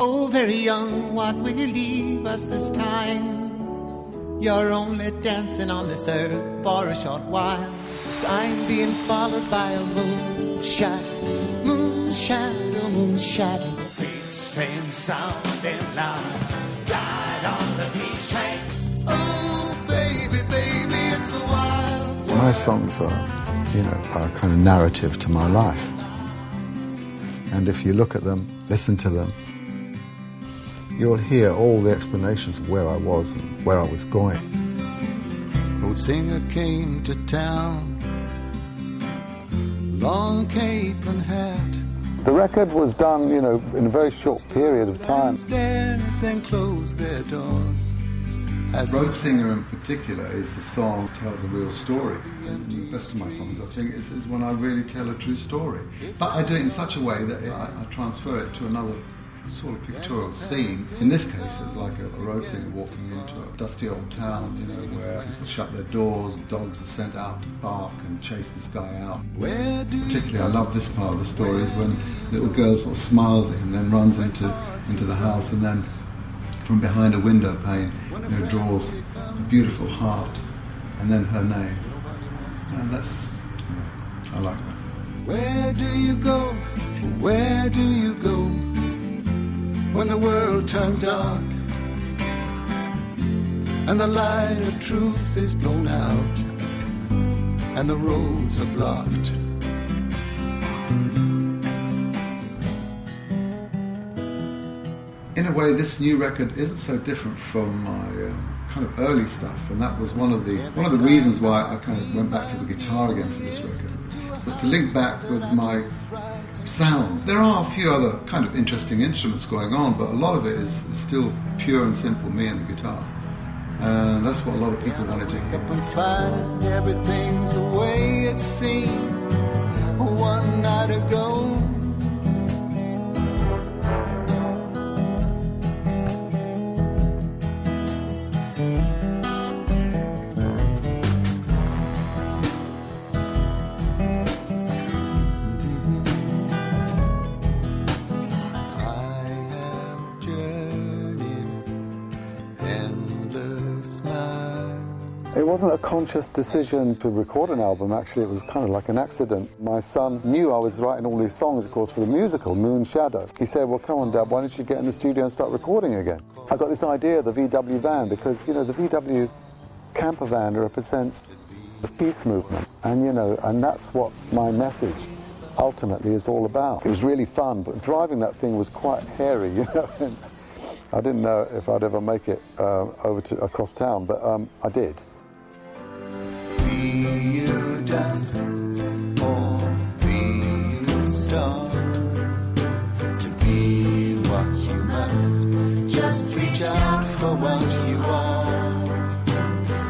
Oh, very young, what will you leave us this time? You're only dancing on this earth for a short while. So I'm being followed by a moon shadow, moon shadow, moon shadow. Peace train sounding loud, ride on the peace train. Oh, baby, baby, it's a wild world. My songs are, are a kind of narrative to my life. And if you look at them, listen to them, you'll hear all the explanations of where I was and where I was going. Roadsinger came to town, long cape and hat. The record was done, in a very short period of time. Then closed their doors. Roadsinger in particular is the song that tells a real story. And the best of my songs, I think, is when I really tell a true story. But I do it in such a way that I transfer it to another sort of pictorial scene. In this case, it's like a road singer walking into a dusty old town, where people shut their doors, dogs are sent out to bark and chase this guy out. Particularly, I love this part of the story, is when little girl sort of smiles at him, then runs into the house, and then from behind a window pane, draws a beautiful heart, and then her name. And I like that. Where do you go? Where do you go? When the world turns dark and the light of truth is blown out and the roads are blocked. In a way, this new record isn't so different from my kind of early stuff, and that was one of the reasons why I kind of went back to the guitar again for this record, was to link back with my sound. There are a few other kind of interesting instruments going on, but a lot of it is still pure and simple, me and the guitar. And that's what a lot of people wanted to hear. Up and find everything's the way it seemed one night ago. It wasn't a conscious decision to record an album, actually. It was kind of like an accident. My son knew I was writing all these songs, of course, for the musical, Moon Shadow. He said, well, come on, Dad, why don't you get in the studio and start recording again? I got this idea of the VW van because, the VW camper van represents the peace movement. And, and that's what my message ultimately is all about. It was really fun, but driving that thing was quite hairy, and I didn't know if I'd ever make it across town, but I did. Be you dust or be you star, to be what you must, just reach out for what you are.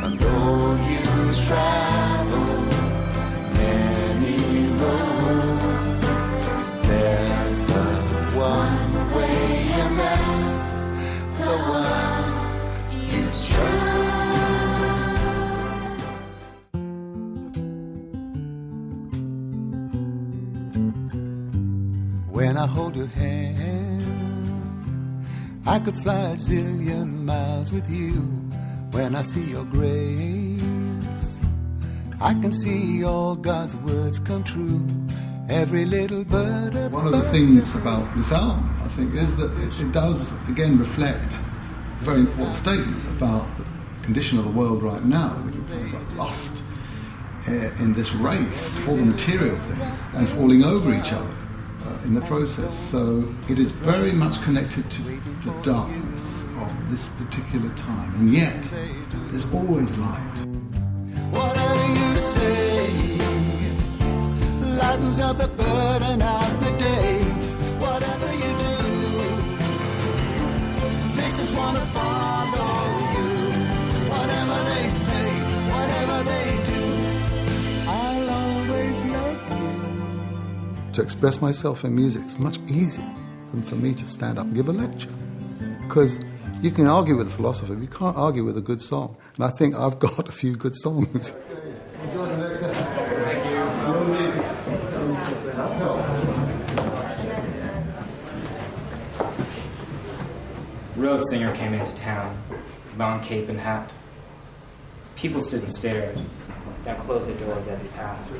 And though you travel many roads, there's but one way, and that's the one you chose. When I hold your hand, I could fly a zillion miles with you. When I see your grace, I can see all God's words come true. Every little bird. One of the things about this album, I think, is that it does, again, reflect a very important statement about the condition of the world right now. We're lost in this race for the material things and falling over each other in the process. So it is very much connected to the darkness of this particular time, and yet there's always light. Whatever you say lightens up the burden of the day. Whatever you do makes us want to follow you. Whatever they say, whatever they do, I'll always love you. To express myself in music is much easier than for me to stand up and give a lecture. Because you can argue with a philosopher, but you can't argue with a good song. And I think I've got a few good songs. Enjoy the next episode. Thank you. Roadsinger came into town, long cape and hat. People stood and stared, then closed their doors as he passed.